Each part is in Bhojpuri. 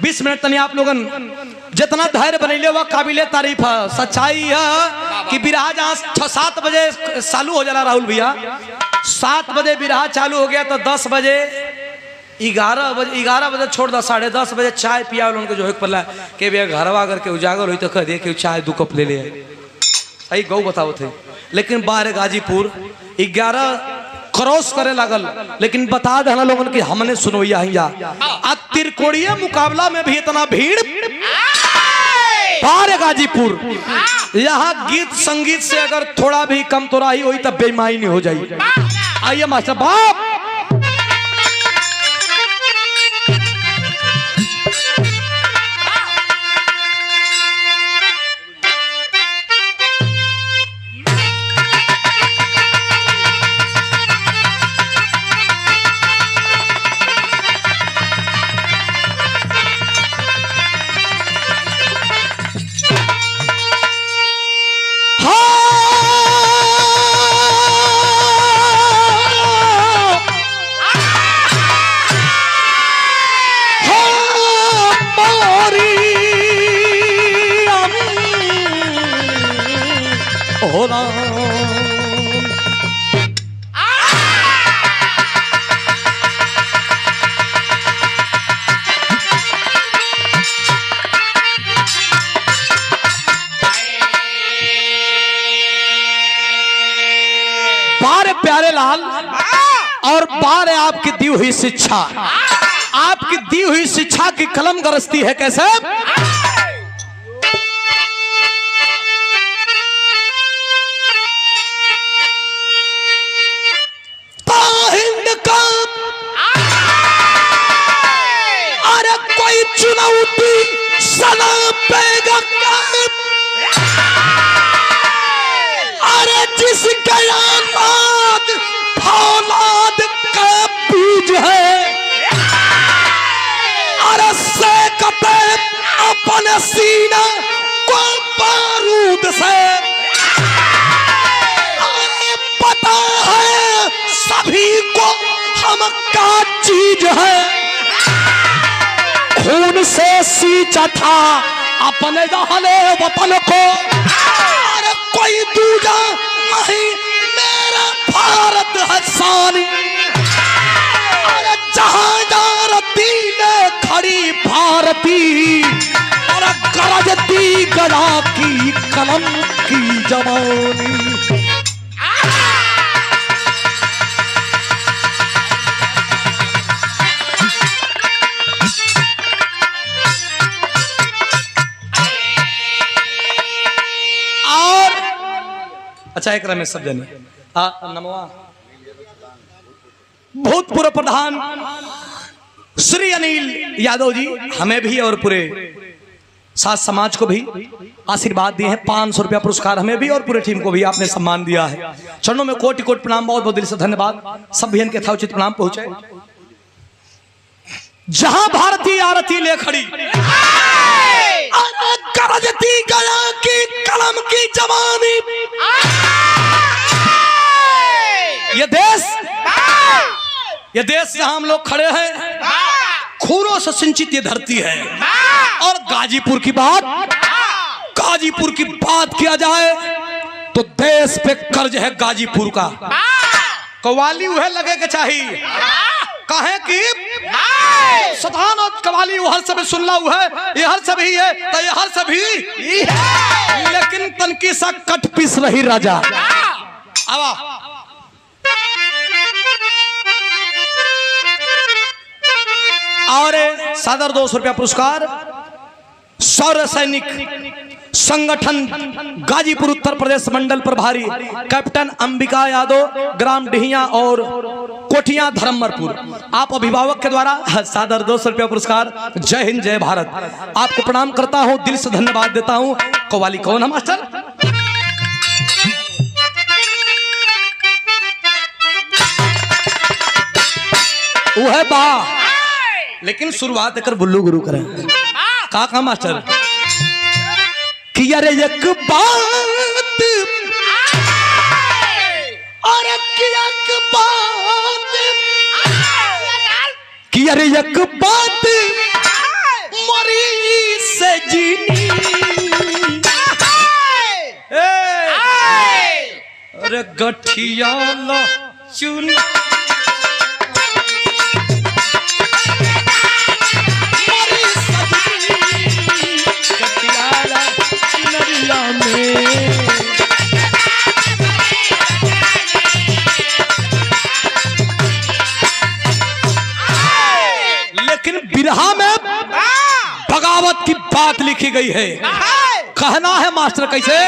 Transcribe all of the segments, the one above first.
20 मिनट तनी आप लोगन जितना धैर्य बनैले हुआ काबिले तारीफ है। सच्चाई है कि बिरहा जहाँ 6-7 बजे चालू हो जाला राहुल भैया, 7 बजे बिरहा चालू हो गया तो 10 बजे 11 बजे छोड़ दो, 10:30 बजे चाय पिया उनको जो पड़ला के भैया घरवा करके उजागर हुई तो कह दिए कि चाय 2 कप ले ले। सही गौ बताओ थे, लेकिन बाहर गाजीपुर 11 क्रॉस करे लागल, लेकिन बता देना लोगन की हमने सुनोइया है त्रिकोणीय मुकाबला में भी इतना भीड़ बाहर गाजीपुर। यहाँ गीत संगीत से अगर थोड़ा भी कम तोराही हुई तब बेईमानी हो जाएगी। आइए मास्टर बाप प्यारे लाल और बार है आपकी दी हुई शिक्षा, आपकी दी हुई शिक्षा की कलम गरजती है कैसे? हिंद का अरे कोई चुनौती सना पेगा, अरे जिसका औलाद का बीज है, अरे से कपे अपने सीना को बारूद से, अरे पता है सभी को हम का चीज है, खून से सींचा था अपने दहले वतन को, अरे कोई दूजा नहीं मेरा भारत है सानी, अरे जहांदारती ने खड़ी भारती, और गरजती गदा की कलम की जवानी। अच्छा एक रमेश सब जानिए नमवा भूतपूर्व प्रधान श्री अनिल यादव जी हमें भी और पूरे साथ समाज को भी आशीर्वाद दिए हैं। 500 रुपया पुरस्कार हमें भी और पूरे टीम को भी आपने सम्मान दिया है। चरणों में कोटि कोटि प्रणाम, बहुत बहुत दिल से धन्यवाद। सब भी इनके यथोचित प्रणाम पहुंचे। जहां भारतीय आरती ले खड़ी गरजती गया की कलम की जवानी, ये देश जहां हम लोग खड़े हैं खूनों से सिंचित ये धरती है। और गाजीपुर की बात किया जाए तो देश पे कर्ज है गाजीपुर का। कवाली वह लगे के चाहिए कहे कि सतान और कवाली हर सभी सुनला हुआ है, ये हर सभी है तो ये हर सभी, लेकिन तनकी सा कट पीस रही राजा। आवा और सादर 200 रुपया पुरस्कार सौर सैनिक संगठन गाजीपुर उत्तर प्रदेश मंडल प्रभारी कैप्टन अंबिका यादव, ग्राम डिहिया और कोठिया धर्मपुर। आप अभिभावक के द्वारा सादर 200 रुपया पुरस्कार। जय हिंद जय भारत। आपको प्रणाम करता हूं, दिल से धन्यवाद देता हूं। कव्वाली कौन है मास्टर? वो है बा, लेकिन शुरुआत कर बुल्लू गुरु करें का मास्टर कि अरे एक बात और एक बात कि अरे एक बात रे गठिया लो चुन लेकिन बिरहा में बगावत की बात लिखी गई है। कहना है मास्टर कैसे,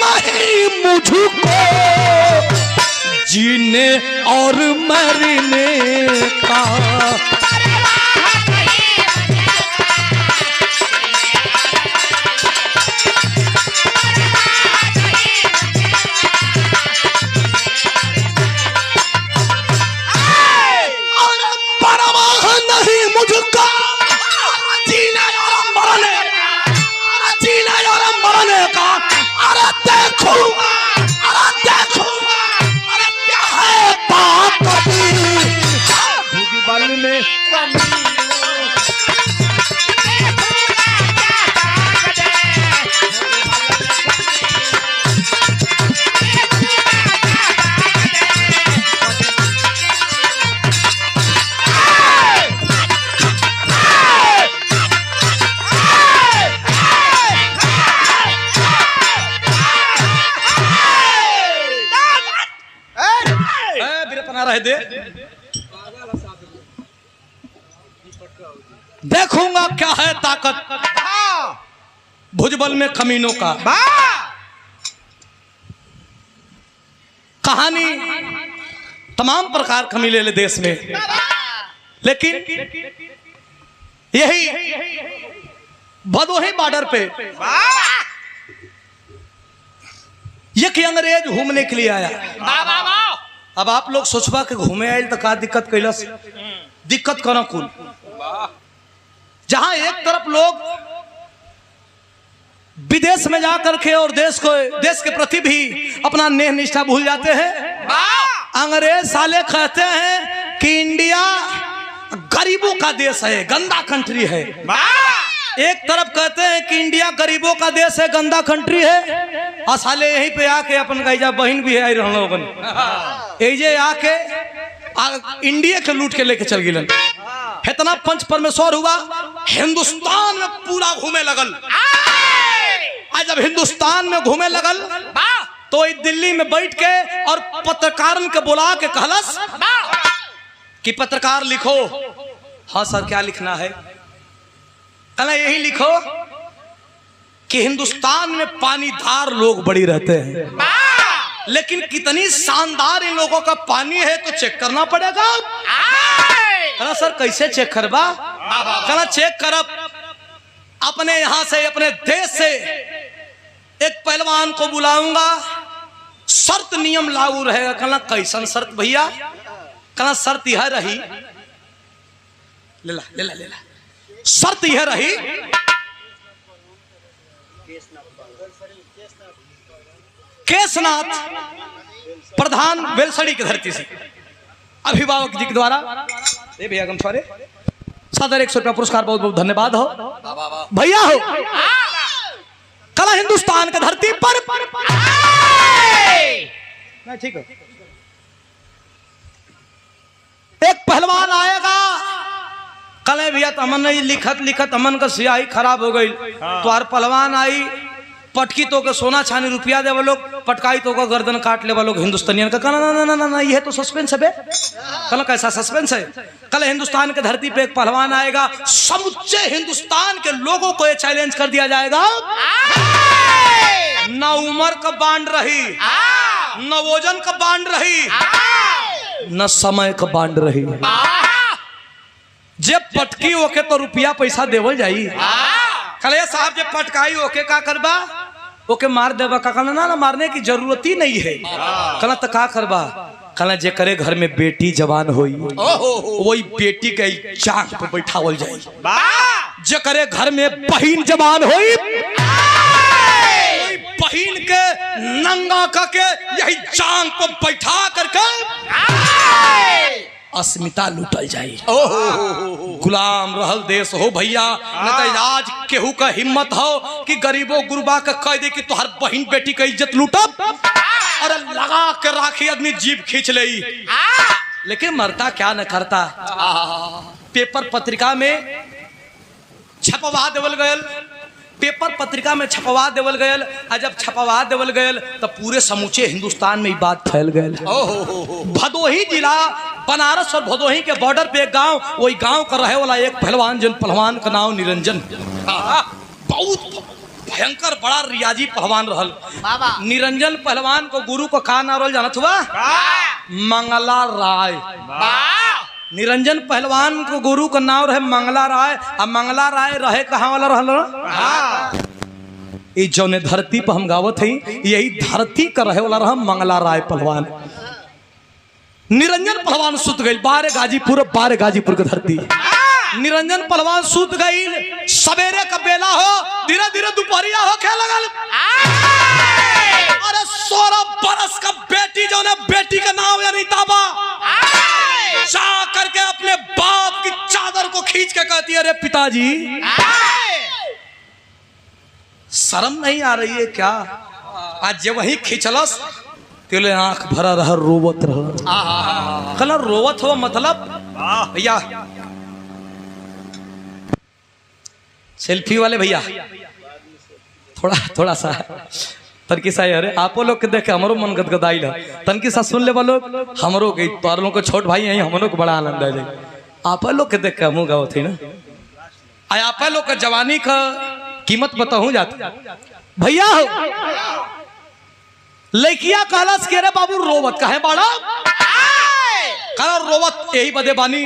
नहीं मुझको जीने और मरने का दे देखूंगा क्या है ताकत भुजबल में कमीनों का। कहानी तमाम प्रकार का मिले देश में, लेकिन यही भदोही बॉर्डर पे एक अंग्रेज घूमने के लिए आया। अब आप लोग सोचबा के घूमे आये तो का दिक्कत कैलस, दिक्कत करो कुल। जहां एक तरफ लोग विदेश में जाकर के और देश के प्रति भी अपना नेह निष्ठा भूल जाते हैं, अंग्रेज साले कहते हैं कि इंडिया गरीबों का देश है, गंदा कंट्री है। एक तरफ कहते हैं कि इंडिया गरीबों का देश है, गंदा कंट्री है, और साले यहीं पे आके अपन गैजा बहन भी है लोगन एजे आके इंडिया के लूट के लेके चल गिलन। इतना पंच परमेश्वर हुआ, हिंदुस्तान में पूरा घूमे लगल। आज जब हिंदुस्तान में घूमे लगल तो दिल्ली में बैठ के और पत्रकारन के बुला के कहलस कि पत्रकार लिखो। हाँ सर, क्या लिखना है? कहना यही लिखो कि हिंदुस्तान में पानीदार लोग बड़ी रहते हैं, लेकिन कितनी शानदार इन लोगों का पानी है तो चेक करना पड़ेगा। कहना सर कैसे चेक करबा? कहना चेक करब, अपने यहां से अपने देश से एक पहलवान को बुलाऊंगा, शर्त नियम लागू रहेगा। कहना कैसन शर्त भैया? कहना शर्त यह रही, ले ला ले ला ले ला, शर्त यह रही केशनाथ प्रधान बेलसड़ी की धरती से अभिभावक जी के द्वारा भैया गमछवारे सदर 100 रुपया पुरस्कार, बहुत बहुत धन्यवाद हो भैया हो। कला हिंदुस्तान की धरती पर ठीक है, एक पहलवान आएगा। कल भैया तमन ने लिखत लिखत अमन का सियाही खराब हो गई, तो हर पहलवान आई पटकी तो के सोना छानी रुपया दे लोग, पटकाई तो का गर्दन काट ले लोग हिंदुस्तानियन का। कहना ना ना ना ना, ये तो सस्पेंस है। कल कैसा सस्पेंस है? कल हिंदुस्तान की धरती पे एक पहलवान आएगा, समूचे हिंदुस्तान के लोगों को ये चैलेंज कर दिया जाएगा, न उम्र का बांड रही, न वजन का बांड रही, न समय का बांड रही। जब पटकी ओके तो रुपया पैसा देवल जाई। कले साहब जब पटकाई ओके का करबा? ओके मार देबा। का कहना ना ना, मारने की जरूरत ही नहीं है। कहना तो का करबा? कहना जे करे घर में बेटी जवान होई वही बेटी के चाक पे बैठावल जाई। जे करे घर में बहन जवान होई बहन के नंगा करके यही चांग पर बैठा करके अस्मिता लूटल जाई। गुलाम रहल देश हो भैया, न तो आज केहू का हिम्मत हो कि गरीबों गुरबा का कह दे कि तुहार बहन बेटी का इज्जत लूटब, अरे लगा के राखी आदमी जीभ खींच ले, लेकिन मरता क्या न करता। पेपर पत्रिका में छपवा देवल गयल, पेपर पत्रिका में छपवा देवल गयल, और जब छपवा देवल गयल तो पूरे समूचे हिंदुस्तान में ये बात फैल गयल। भदोही जिला, बनारस और भदोही के बॉर्डर पे एक गांव, वही गांव का रहे वाला एक पहलवान, जिन पहलवान का नाम निरंजन, बहुत भयंकर बड़ा रियाजी पहलवान रहल। निरंजन पहलवान को गुरु को का नाम रहल जानत हुआ? मंगला राय। निरंजन पहलवान को गुरु का नाम रहे मंगला राय। अब मंगला राय रहे कहाँ वाला रहल? ये जौने धरती पर हम गावत हई, यही धरती का रहे वाला रहा मंगला राय पहलवान। निरंजन पहलवान सुत गई बारे गाजीपुर की धरती। निरंजन पहलवान सुत गई, सवेरे का बेला हो, धीरे धीरे दोपहरिया हो क्या लगल, अरे 16 बरस का बेटी जो ने बेटी का नाम अनीताबा जा करके अपने बाप की चादर को खींच के कहती है, अरे पिताजी शर्म नहीं आ रही है क्या? आज जब वही खींचलस तेले आंख भरा रहा, रोवत रहा। कलर रोवत हो मतलब भैया, सेल्फी वाले भैया थोड़ा सा तनकी सा, अरे आपो लोग के देखे हमरो मन गदगदाइल है। तनकी सा सुन ले वालो हमरो के, तोर लोग के छोट भाई हैं, हमरो को बड़ा आनंद है। आप लोग के देख के हमू गाओ थी ना, आप लोग के जवानी का कीमत बताऊं जाती भैया। लड़किया कहलस के रे बाबू रोवत काहे बाड़ा? कहा रोवत यही बदे बानी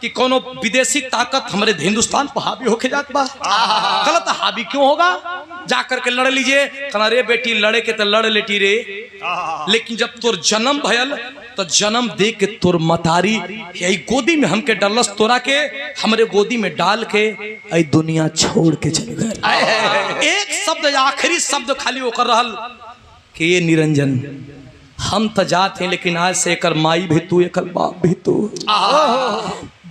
कि कोनो विदेशी ताकत हमारे हिंदुस्तान पर हावी होके जात बा। गलत हावी क्यों होगा? जाकर के लड़ लीजिए। कहना रे बेटी लड़े के तो लड़ लेटी रे, लेकिन जब तोर जन्म भयल तो जन्म दे के तोर मतारी यही गोदी में हमके डलस, तोरा के हमरे गोदी में डाल के आई दुनिया छोड़ के चले गए। एक शब्द आखिरी शब्द खाली होकर रहल कि ये निरंजन हम तो जाते हैं, लेकिन आज से एक माई भी तू, एक बाप भी तू।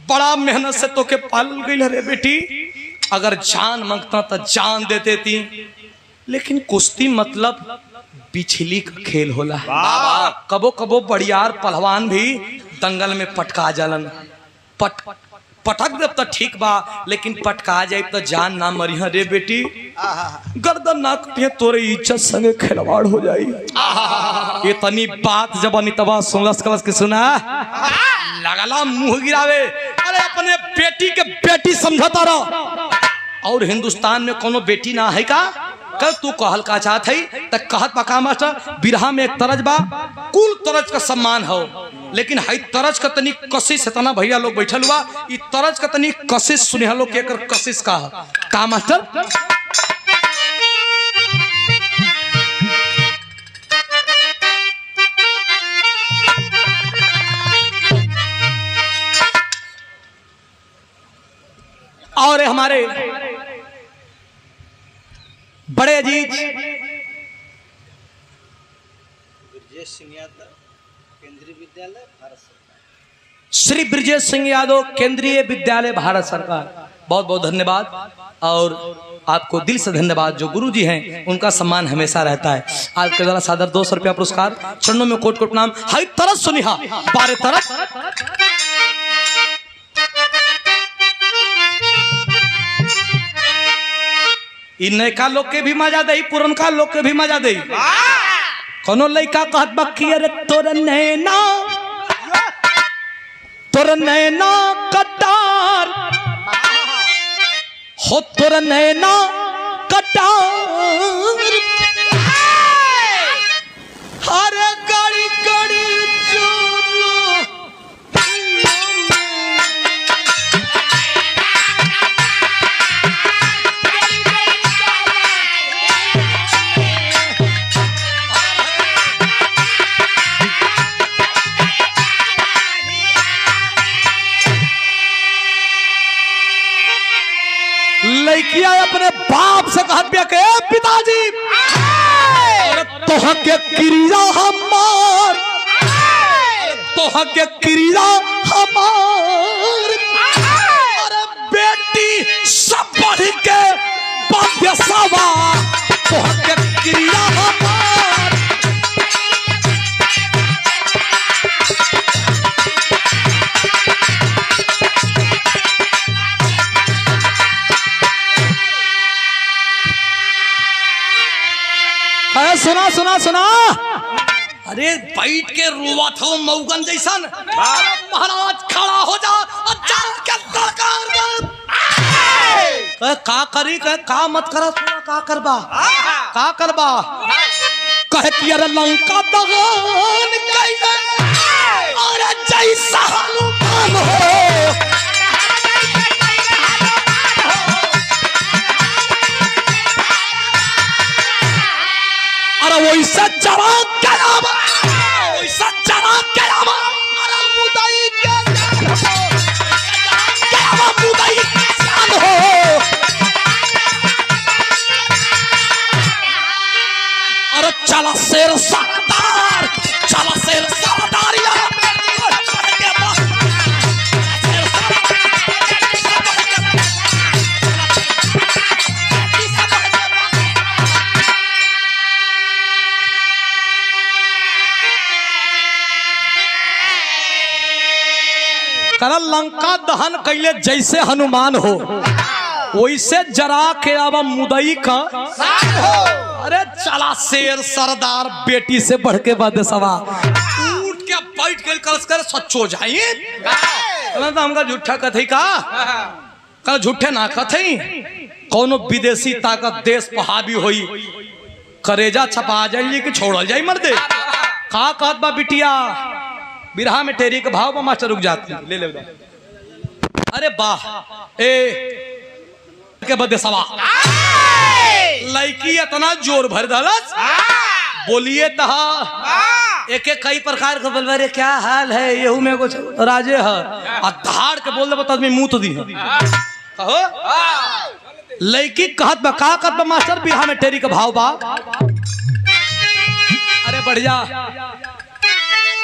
बड़ा मेहनत से तो के पाल गई रे बेटी, अगर जान मांगता तो जान देते थी, लेकिन कुश्ती मतलब बिछली का खेल होला। कबो कबो बड़ियार पहलवान भी दंगल में पटका जालन। पटक दे तो ठीक बा, लेकिन पटका जाए तो जान ना मरी रे बेटी, गर्दन ना कटिए तोरे इज्जत संगे खिलवाड़ हो जाई। ये तनी बात जब अनितवा सुनलस कलस के सुना लगला मुंह गिरावे, अरे अपने बेटी के बेटी समझता रहो, और हिंदुस्तान में कोनो बेटी ना है का? कल तू कहल का चाहत है त कहत पका मास्टर बिरहा में एक तरज बा, कुल तरज का सम्मान हो, लेकिन हई तरज का तनी कशिश तना भैया लोग बैठल हुआ, ई तरज का तनी कशिश सुने लोग के कर कशिश का मास्टर। और हमारे बड़े अजीज श्री ब्रजेश सिंह यादव केंद्रीय विद्यालय भारत सरकार, बहुत बहुत धन्यवाद। और आपको दिल से धन्यवाद, जो गुरु जी हैं उनका सम्मान हमेशा रहता है। आपके द्वारा सादर 200 रुपया पुरस्कार, चरणों में कोट कोट प्रणाम। हाई तरस सुनिहा बारे तरस नयका लोग के भी मजा दे, पुरनका लोग के भी मजा दे। कोनो लड़का कहत बक्की अरे तोर नैना कटार हो, तोर नैना कटार, हरे गड़ी गड़ी लड़किया अपने बाप से कहत बिया के पिताजी तोह के क्रिया हमार, सोहाग क्रिया हमार अरे बेटी सब बढ़ के बाध्य सवा सोहाग क्रिया हमार सुना सुना सुना अरे बैठ के रोवा था मऊगन जैसन महाराज खड़ा हो जा का करी का मत करा का करबा का करबा कहे कि अरे लंका दहन कइले अरे जैसा हनुमान हो वैसा जरा कलाम वैसा जरा कलाम अरे मुदई के क्या मुदई किसान हो अरे चला शेर सरदार चला शेर सरदारिया लंका दहन कैले जैसे हनुमान हो वैसे जरा के अब मुदई का अरे चला शेर सरदार बेटी से बढ़ के बाद सवा उठ के बैठ के कर सच्चो जाइए तो हमका झूठा कथई का कल झूठे ना कथई कोनो विदेशी ताकत देश पर हावी होई करेजा छपा जाइए कि छोड़ल जाई मर्दे का कहत बा बिटिया बिरहा में टेरी के भाव में मास्टर रुक जाती ले ले अरे वाह ए के बदे सवा लड़की इतना जोर भर दलस बोलिए तहा एक एक कई प्रकार के बोल रे क्या हाल है यहू में कुछ राजे है आ धाड़ के बोल दे बता आदमी मुंह तो दी कहो लड़की कहत बा का कहत बा मास्टर बिरहा में टेरी के भाव बा अरे बढ़िया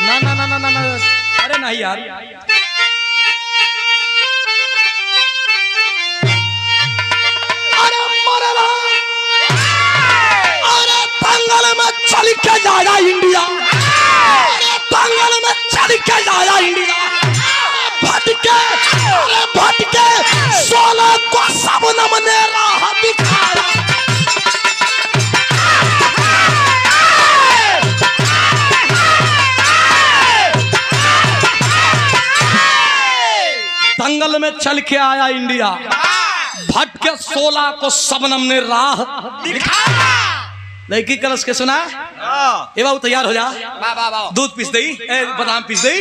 ना ना ना ना ना ना अरे नहीं यार अरे मरला अरे दंगल में चल के जाया इंडिया अरे दंगल में चल के जाया इंडिया भटके अरे भटके 16 को सबनम ने राह दिखाया दंगल में चल के आया इंडिया भटके 16 को सबनम ने राह दिखाया लड़की कलश के सुना ए बाबू तैयार हो जा दूध पीस दई बादाम पीस दई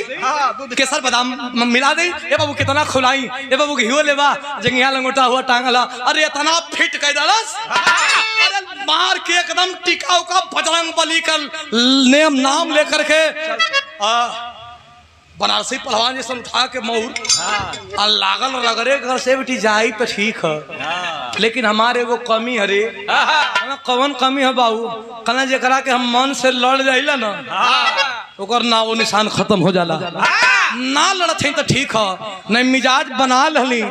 केसर बादाम मिला दई ए बाबू कितना खुलाई ए बाबू घियो लेवा जंगिया लंगोटा हुआ टांगला अरे इतना फिट कर डालस अरे मार के एकदम टिकाऊ का बजरंग बली का नेम नाम लेकर के बनारसी पहलवान जैसे उठा के मोर लागल रगड़े घर से बेटी जाई तो ठीक है लेकिन हमारे वो कमी है रे कौन कमी है बाबू कहना जरा के हम मन से लड़ जाइला ना ओकर ना वो निशान खत्म हो जाला ना लड़त तो ठीक है नहीं मिजाज बना लली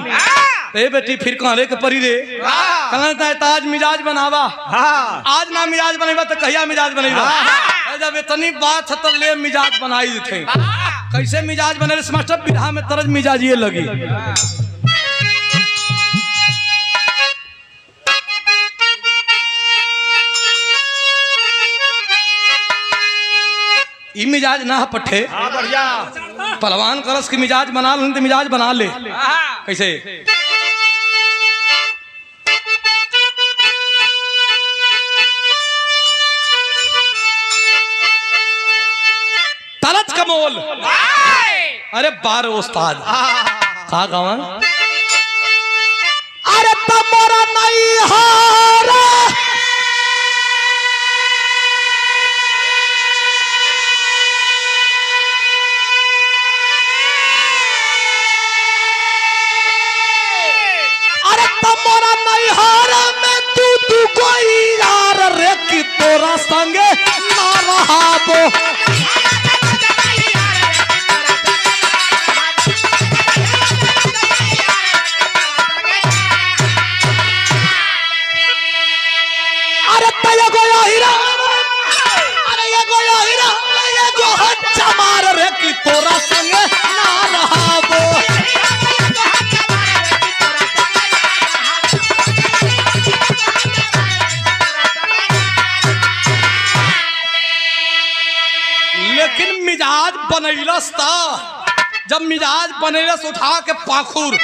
ए बेटी फिर कहरे के परी रे कहना आज मिजाज बनावा आज ना मिजाज बनेबा तो कहिया मिजाज बनेबा जब इतनी बात है तो ले मिजाज बनाई देते कैसे मिजाज बने मास्टर बिरहा में तरज मिजाज ये लगी ई मिजाज ना पट्टे पहलवान करस की मिजाज बना ले तो मिजाज बना ले कैसे तलत कमोल अरे 12 उस्ताद कहा गावन अरे तमरा नहीं हार अरे तमरा नहीं हार में तू कोई यार रे कि तोरा संगे ना रहा बो ये गोया हीरा, अरे ये गोया हीरा, ये गो हच्चा मार रे कि तोरा संगे ना रहाबो। लेकिन मिजाज बनैलस था, जब मिजाज बनैलस उठा के पाखुर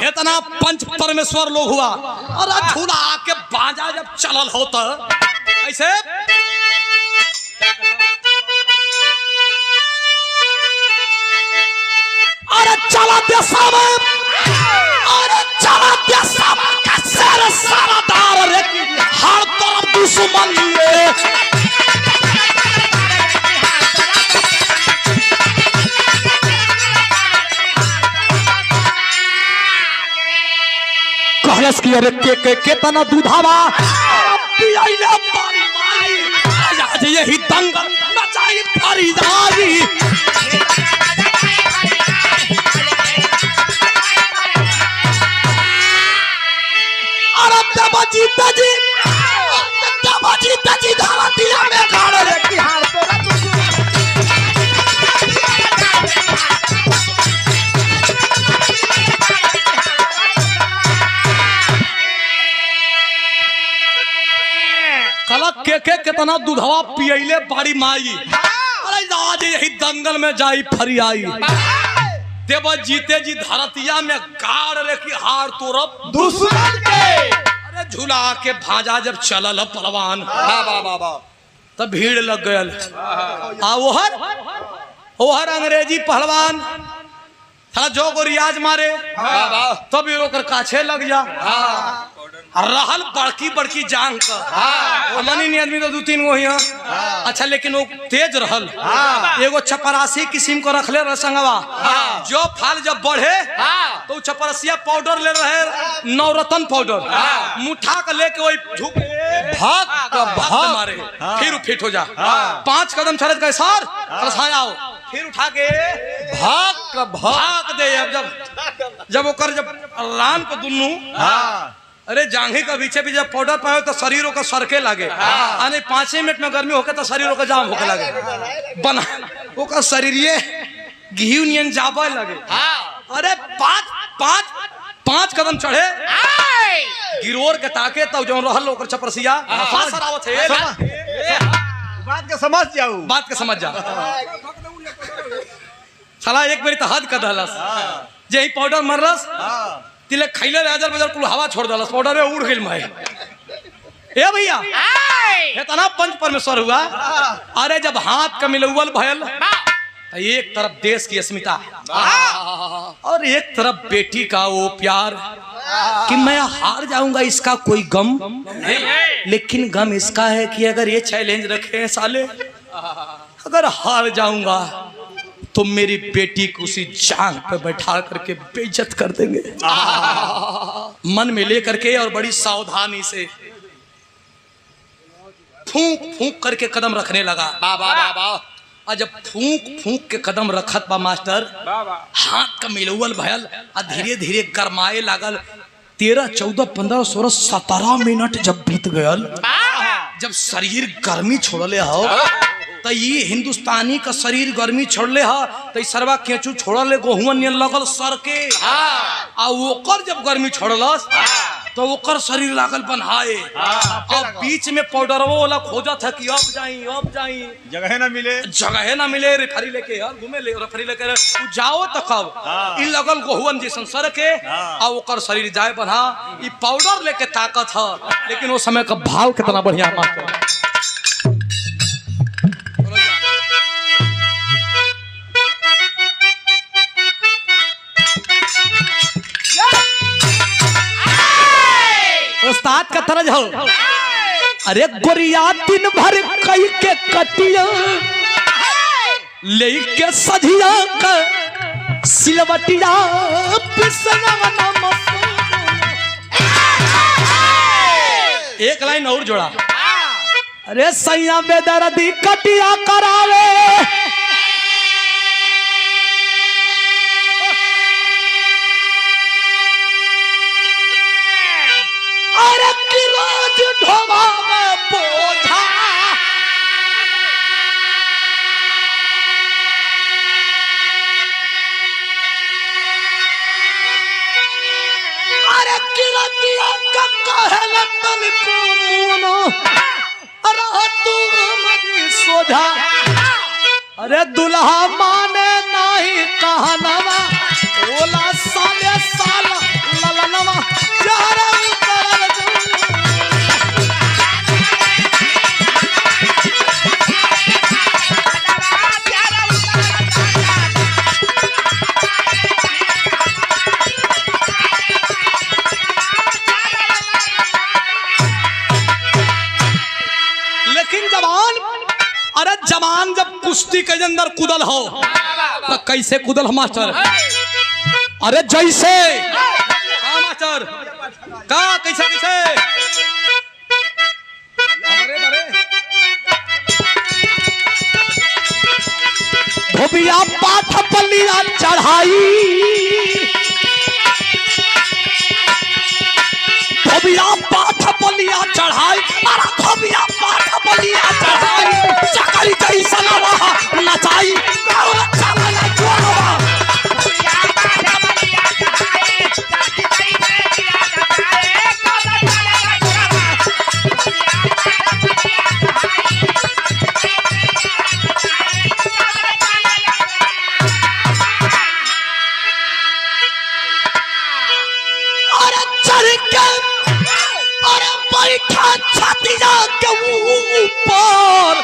इतना पंच परमेश्वर लोग हुआ और झूला के बाजा जब चलल होता ऐसे अरे चला देशा में, अरे चला देशा में का शेर सारादार रे हर तरफ दुश्मन ये कहलस की अरे के तना दूधावा पियाइले पानी माई आज यही दंगल मचाई फरीदारी। अरे दबाजी तजी धारा दिया में गाड़ रे की हार तोरा के कितना दूधवा पियले बाड़ी माई अरे आज यही दंगल में जाई फरियाई। देव जीते जी धरतिया में गाड़ रे की हार तोरब दुश्मन के। अरे झूला के भाजा जब चलल पहलवान तब भीड़ लग गयल। आ ओहर अंग्रेजी पहलवान था जो को रियाज मारे तब ये ओकर काछे लग जा रहल बड़की बड़की जांग का मनी आदमी तो 2-3 गो हिया। अच्छा लेकिन वो तेज रहल एगो चपरासी किस्म को रखले रह संगवा जो फाल जब बढ़े तो चपरासिया पाउडर ले रहे नवरत्न पाउडर मुठा के लेके वही झुक भाग मारे फिर फिट हो जा 5 कदम चलत गए सर आओ फिर उठा के भाग दे। अब जब ओकर जब रान को दुन्नू अरे जांघी का पीछे भी जब पाउडर पाए तो शरीरों का सरके लगे आने 5 मिनट में गर्मी होके तो शरीरों का जाम होके लगे बना वो का शरीर घी नियन जाबे लगे। अरे 5 कदम चढ़े गिरोर के ताके तब जो रहल ओकर चपरसिया आवत है बात के समझ जा साला एक बारी तो हद कर दहलस जे ही पाउडर मरलस तिले खैले राजर बजर कुल हवा छोड़ दलस पाउडर में उड़ गेल माय ए भैया इतना पंच परमेश्वर हुआ। अरे जब हाथ का मिलौल भयल एक तरफ देश की अस्मिता और एक तरफ बेटी का वो प्यार कि मैं हार जाऊंगा इसका कोई गम लेकिन गम इसका है कि अगर ये चैलेंज रखे साले अगर हार जाऊंगा तो मेरी बेटी को उसी जांग पे बैठा करके बेइज्जत कर देंगे। मन में लेकर के और बड़ी सावधानी से फूंक फूंक करके कदम रखने लगा। और जब फूंक फूंक के कदम रखत बा मास्टर हाथ का मिलौल भयल और धीरे धीरे गरमाए लागल। 13, 14, 15, 16, 17 मिनट जब बीत गयल जब शरीर गर्मी छोड़ले हो तो ये हिंदुस्तानी का शरीर गर्मी छोड़ले हा तो सरवा केचू छोड़ले गोहुआ नियन लगल सर के आ ओकर जब गर्मी छोड़लस तो ओकर शरीर लागल बनाए और बीच में पाउडरवा वाला खोजा था कि अब जाई जगह ना मिले रेफरी लेके यार घूमे ले रेफरी लेके जाओ तो कब इ लगल गोहुअन जैसन सर के आ ओकर शरीर जाए बना इ पाउडर लेके ताकत है लेकिन वो समय का भाव कितना बढ़िया मास्टर। उस्ताद का तरज हो। अरे गोरिया दिन भर कई के कटिया लेके सजिया का सिलवटिया एक लाइन और जोड़ा। अरे सैया बेदर्दी कटिया करावे अरे की रोज ढोबा में बोझ बोझा। अरे दुल्हा माने नहीं कहनवा, बोला साले साला ललनवा चारा उतरल लेकिन जवान, अरे जवान जब कुश्ती के अंदर कुदल हो तो कैसे कुदल हो मास्टर? अरे जैसे मास्टर का कैसे कैसे धोबिया पाठ पलिया चढ़ाई, धोबिया पाठ पलिया चढ़ाई, अरे धोबिया पाठ पलिया चढ़ाई, चकरी जैसा रहा नचाई चला जोड़वा। छाती के ऊपर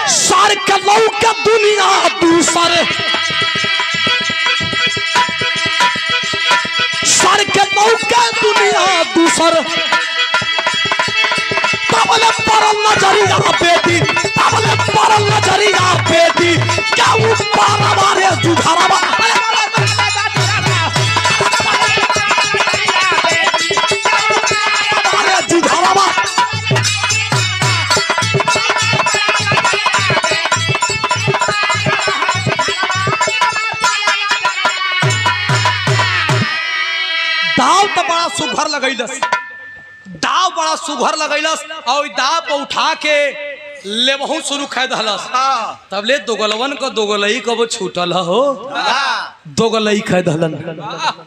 सर के लौ के दुनिया दूसर, सर के लौ के दुनिया दूसर, तबले परल नजरिया बेटी, तबले परल नजरिया बेटी, क्या ऊपर हमारे जुझारवा जुझारवा। दाव तो बड़ा सुघर लगैलस, दाव बड़ा सुघर लगैलस और दाव पर उठा के लेबहू शुरू कै दहलस। तब ले दोगलवन को दोगलई कब छूटल हो, दोगलई कै दहलन।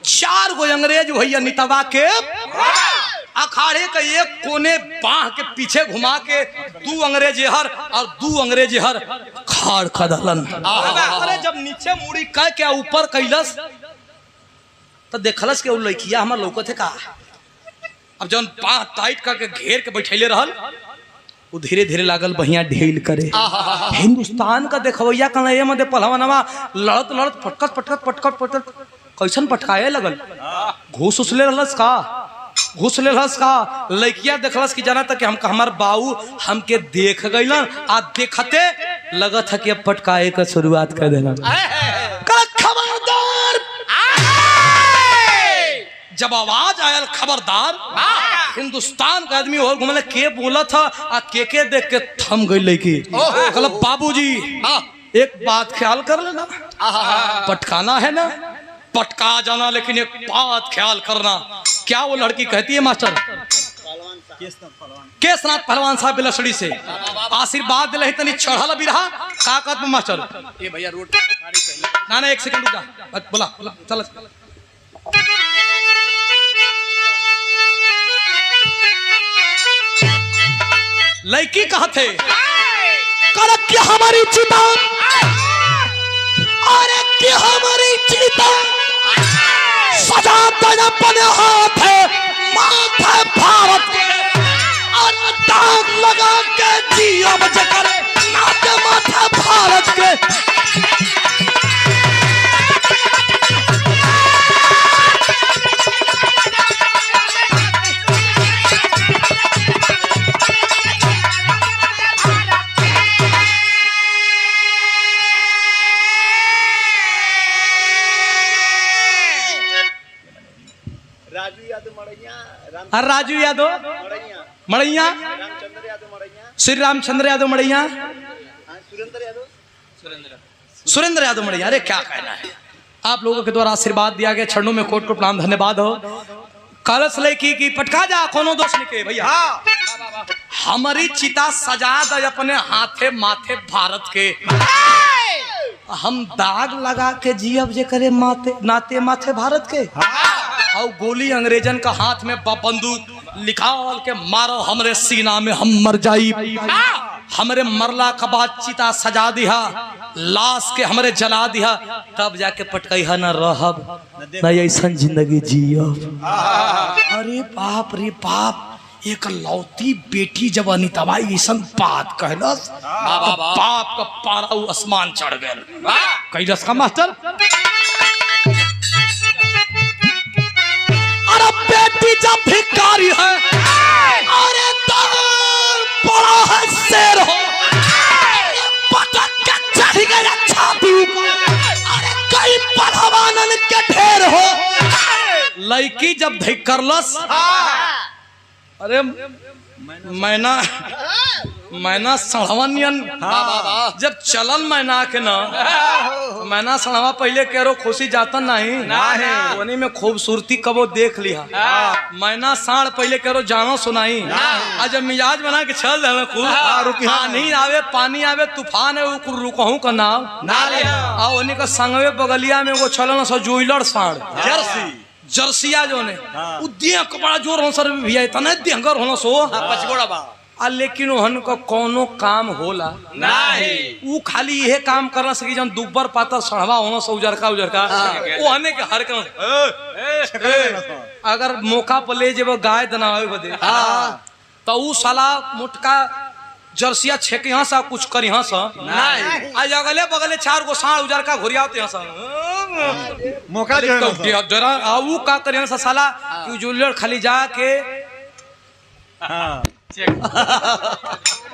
4 गो अंग्रेज भैया नितवा के अखाड़े के एक कोने बाह के पीछे घुमा के 2 अंग्रेज हर और 2 अंग्रेज हर खाड़ खदलन। अरे जब नीचे मुड़ी कह के ऊपर कैलस तो देखलस के लड़किया हमार लौकत है का। अब जौन बाह टाइट करके घेर के बैठैले रहल वो धीरे धीरे लागल बहिया ढील करे। हिंदुस्तान का देखवैया कल ये मध्य पहलवानवा लड़त लड़त पटकत पटकत पटकत पटकत कैसन पटकाए लगल। घूस उसले रहलस का, घुस लेलस का। लड़किया देखलस कि जाना तक हमका हमार बाऊ हमके देख गइलन आ देखते लगत है कि अब पटकाए का शुरुआत कर देलन। खबरदार, जब आवाज आयल खबरदार, हिंदुस्तान का आदमी और घुमले के बोला था आ के देख के थम गई लड़की। कहला बाबूजी एक बात ख्याल कर लेना, पटकाना है ना पटका जाना, लेकिन एक बात ख्याल करना। क्या वो लड़की कहती है मास्टर? केसनाथ पहलवान साहब बिलसड़ी से आशीर्वाद दिले तनी चढ़ल बिरहा का कहत में मास्टर ए भैया रोड ना ना 1 सेकंड रुका बोला बोला चल। लड़की कहते कर क्या हमारी चिता, अरे क्या हमारी चिता सजा अपने हाथ है माथे भारत के, और दाग लगा के जियो बचे करे नाते माथे भारत के। राजू यादव मड़ैया, श्री रामचंद्र यादव मड़ैया, सुरेंद्र यादव मड़ैया। अरे क्या कहना है, आप लोगों के द्वारा आशीर्वाद दिया गया, चरणों में कोट कोट प्रणाम धन्यवाद हो। कलश लड़की की पटका जा कोनो दोष निके भैया, हमारी चिता सजा दे अपने हाथे माथे भारत के, हम दाग लगा के जियब जे करे माथे नाते माथे भारत के। और गोली अंग्रेजन का हाथ में बंदूक निकाल के मारो हमरे सीना में हम मर जाई। हमरे मरला का बाद चिता सजा दिया, लाश के हमरे जला दिया, तब जाके पटकई है न रहब न ऐसा जिंदगी जियब। अरे बाप रे बाप, एक लौती बेटी जब अनितबाई ऐसा बात कहलस, बाप का पारा आसमान चढ़ गया। कैलस का मास्टर, अरे बेटी जब भिखारी है, अरे तो बड़ा है शेर हो, पटक के चढ़ गया छाती ऊपर, अरे कई पहलवानन के ढेर हो। लड़की जब धिक्करलस, अरे मैना सड़वनियन जब चलन मैना के ना, मैना सड़वा पहले कह रो खुशी जाता नहीं, उन्हीं में खूबसूरती कबो देख लिया। मैना साड़ पहले कह रो जानो सुनाई, आज जब मिजाज बना के चल रहे खूब, पानी आवे पानी आवे तूफान है, वो रुकहू का नाम ना ले, और उन्हीं का संगवे बगलिया में वो चलन सो जुइलर साड़ जर्सिया जो ने उद्या को बड़ा जोर हो सर भैया, इतना देहगर होना सो पचगोड़ा बा आ, लेकिन ओहन का कोनो काम होला नहीं, वो खाली यह काम करना सकी जन दुब्बर पाता सड़वा होना सो उजरका वो हने के हर काम अगर मौका पर ले जब गाय दनावे बदे तो वो साला मोटका जर्सिया छेके यहाँ सा कुछ कर यहाँ सा नहीं, आज अगले बगले 4 गो साड़ उजरका घुरियाते यहाँ सा मौका जरा आऊ का कर यहाँ सा साला कि जुलर खाली जाके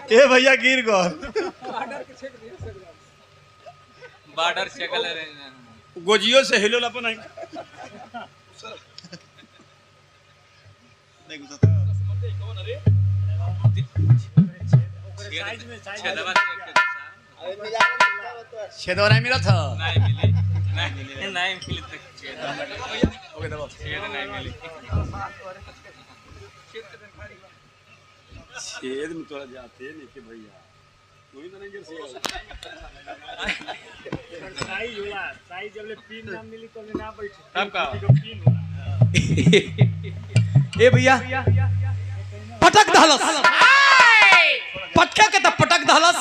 ए भैया गिर गो बॉर्डर चेकल रे गोजियो से हिलो अपन नहीं गुस्सा छेदवा नहीं मिला था, नहीं मिली ओके दबा छेद में तोड़ा जाते नहीं कि भैया कोई तो नहीं जर्सी साइज होला, साइज जब ले पिन ना मिली तो ना बैठे तब का पिन होला। ए भैया पटक दहलस, पटका के तब पटक दहलस,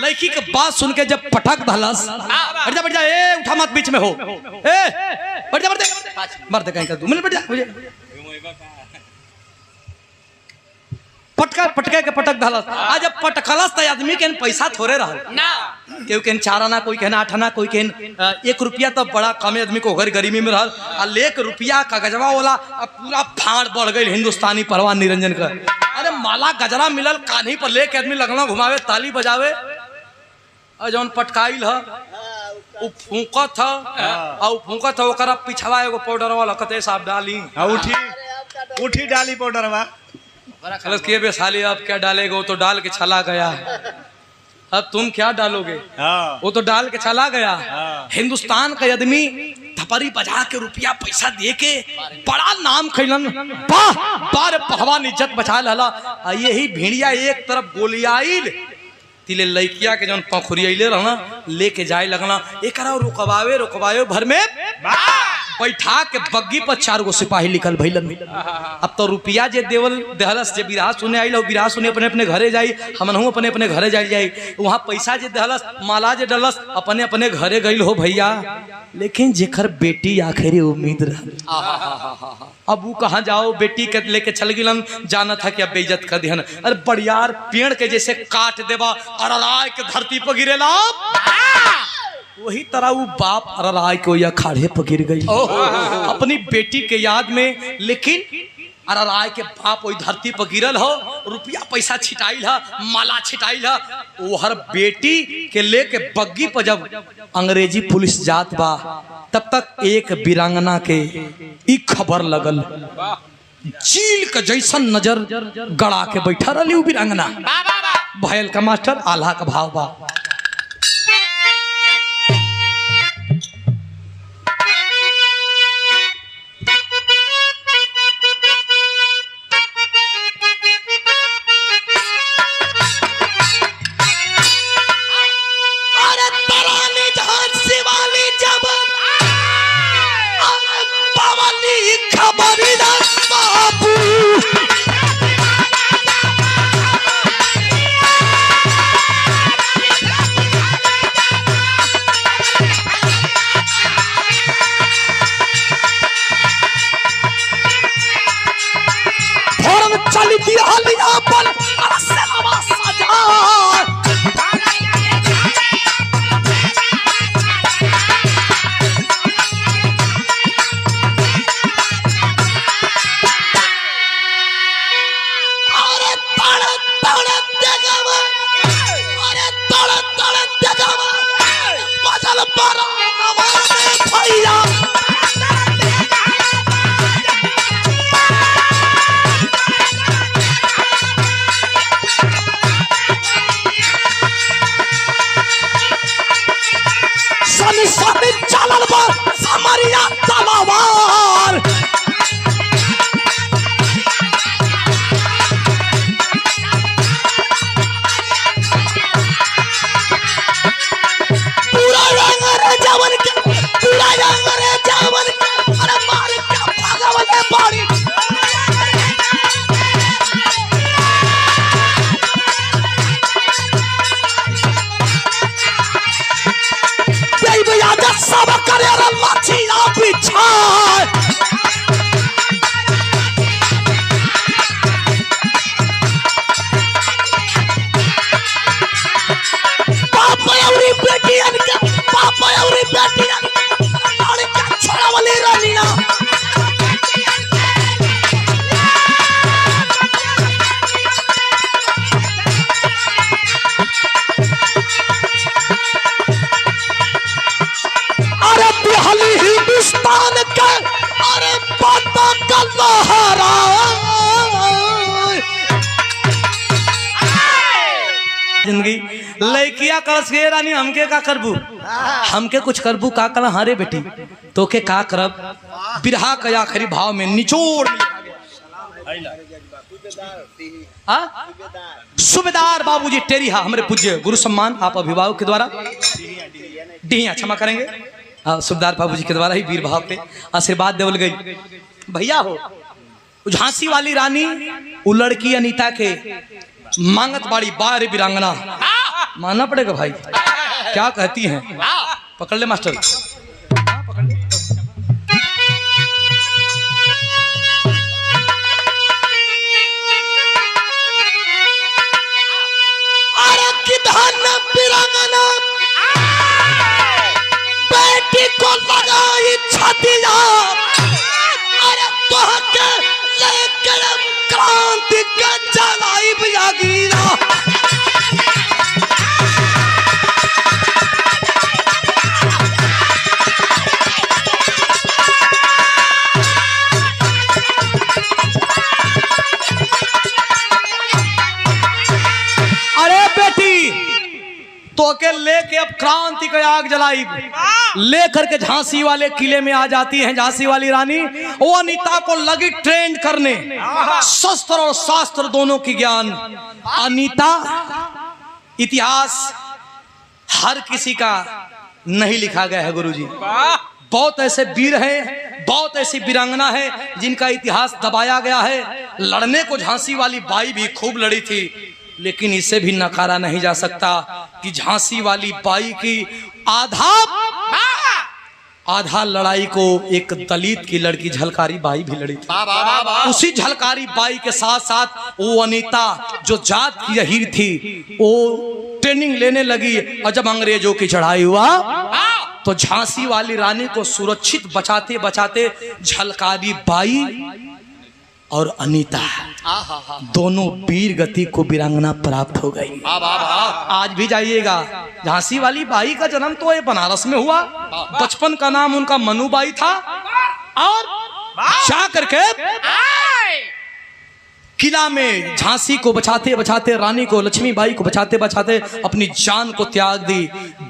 लड़की के बात सुन के जब पटक दहलस, बैठ जा ए उठा मत बीच में हो, ए बैठ जा मर दे कहीं का तू मिल बैठ जा, पटके के पटक दहलस। आज जब पटकलस तो आदमी के पैसा थोड़े रहल ना, केहू के 4 आना, कोई कहना 8 आना, कोई कह 1 रुपया तो बड़ा कम आदमी को घर गरीबी में रहल, आ 1 रुपया का गजवा वाला पूरा फाड़ बढ़ गई हिंदुस्तानी परवान निरंजन का। अरे माला गजरा मिलल कान्ही पर लेके आदमी लगना घुमावे ताली बजावे, और जौन पटकाइल है वो फूकत है, और फूकत है ओकरा पिछवा एगो पाउडर वाला कते साहब डाली उठी डाली पाउडर बा के बेसाली अब क्या डालेगा, वो तो डाल के चला गया, अब तुम क्या डालोगे, वो तो डाल के चला गया। हिंदुस्तान का आदमी थपरी बजा के रुपया पैसा दे के बड़ा नाम खैलन, बार पहलवान इज्जत बचा लला। यही भेड़िया एक तरफ गोलियाइल तिले लइकिया के जौन पखुरियले रहना लेके जाए लगना, एकरा रुकवावे भर में बैठा के बग्गी पर 4 गो सिपाही लिखल भइलन। अब तो रुपया जे देवल देहलस, जे बिराह सुने आइल बिराह सुने अपने अपने घरे जाई, हमनहु अपने अपने घरे जाई, वहां पैसा जे देहलस माला जे डलस अपने अपने घरे गइल हो भैया। लेकिन जेकर बेटी आखिरी उम्मीद रह, अब वो कहाँ जाओ, बेटी के लेके चल गिलन, जाना था कि अब बेइज्जत कर दिहन। अरे बड़ियार पेड़ के जैसे काट देवा अड़लाए के धरती पर गिरेला, वही तरह वो बाप अरराय को या खाड़े पर गिर गई अपनी बेटी के याद में। लेकिन अरराय के बाप वही धरती पर गिरल हो, रुपया पैसा छिटाइल है, माला छिटाइल है, वो हर बेटी के लेके बग्गी पर जब अंग्रेजी पुलिस जात बा, तब तक एक वीरांगना के ई खबर लगल, चील का जैसन नजर गड़ा के बैठा रही वो वीरांगना। भयल का मास्टर आल्हा का भाव बा, भैया सन सन चलल बा समरिया तलवार पूरा रंग रे जवन के पूरा रंग रे जवन के अरे मार के भागवले बाड़ी भैया जब सब करे रे लाठिया पीछा पापा अवरी बेटियन के पापा अवरी बेटियन लाड़ी का छोड़ा वाली रानी ना अरे बिहाली हिंदुस्तान का अरे पाता का लहरा जिंदगी लड़किया करस के रानी हमके का करबू हमके कुछ करबू का कला हारे बेटी तो के का करब बिरहा का आखिरी भाव में निचोड़ सूबेदार बाबूजी टेरिहा हमारे पूज्य गुरु सम्मान आप अभिभावक के द्वारा डिहिया क्षमा करेंगे सूबेदार बाबूजी के द्वारा ही वीर भाव पे आशीर्वाद देवल गई भैया हो झांसी वाली रानी वो लड़की अनीता के मांगत बाड़ी बार वीरांगना मानना पड़ेगा भाई क्या कहती हैं पकड़ ले मास्टर अरे किधन वीरांगना बेटी को लगाई छतिया अरे तोह के लेकर क्रांति के जलाई बियागीरा अरे बेटी तो के लेके अब क्रांति का आग जलाई लेकर के झांसी वाले किले में आ जाती है झांसी वाली रानी वो अनीता को लगी ट्रेंड करने शस्त्र और शास्त्र दोनों की ज्ञान अनीता इतिहास हर किसी का नहीं लिखा गया है गुरुजी बहुत ऐसे वीर हैं बहुत ऐसी वीरांगना है जिनका इतिहास दबाया गया है लड़ने को झांसी वाली बाई भी खूब लड़ी थी लेकिन इसे भी नकारा नहीं जा सकता कि झांसी वाली बाई की आधा लड़ाई को एक दलित की लड़की झलकारी बाई भी लड़ी थी उसी झलकारी बाई के साथ साथ वो अनीता जो जात की हीर थी वो ट्रेनिंग लेने लगी और जब अंग्रेजों की चढ़ाई हुआ तो झांसी वाली रानी को सुरक्षित बचाते बचाते झलकारी बाई और अनीता दोनों वीर गति को वीरांगना प्राप्त हो गई। आज भी जाइएगा झांसी वाली बाई का जन्म तो ये बनारस में हुआ बचपन का नाम उनका मनुबाई था और जा करके किला में झांसी को बचाते बचाते रानी को लक्ष्मीबाई को बचाते बचाते अपनी जान को त्याग दी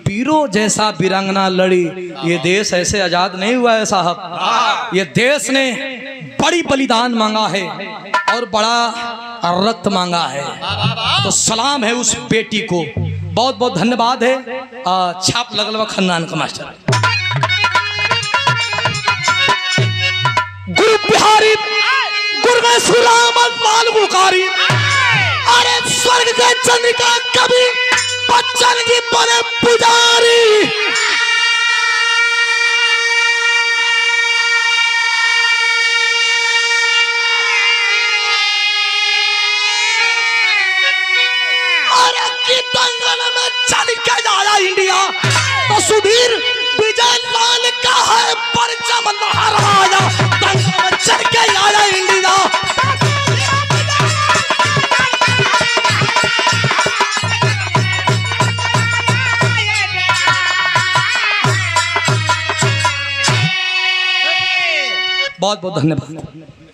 वीरों जैसा वीरांगना लड़ी ये देश ऐसे आजाद नहीं हुआ है साहब ये देश ने बड़ी बलिदान मांगा है और बड़ा रक्त मांगा है तो सलाम है उस बेटी को बहुत बहुत धन्यवाद है छाप लगल खानदान का मास्टर गुरु बिहारी गुरगारी अरे स्वर्ग के चंद्रिका कभी बच्चन की बने पुजारी अरे की दंगल में चल के जाया इंडिया तो सुधीर विजय लाल का है परचम लहराया दंगल में चल के आया इंडिया बहुत बहुत धन्यवाद।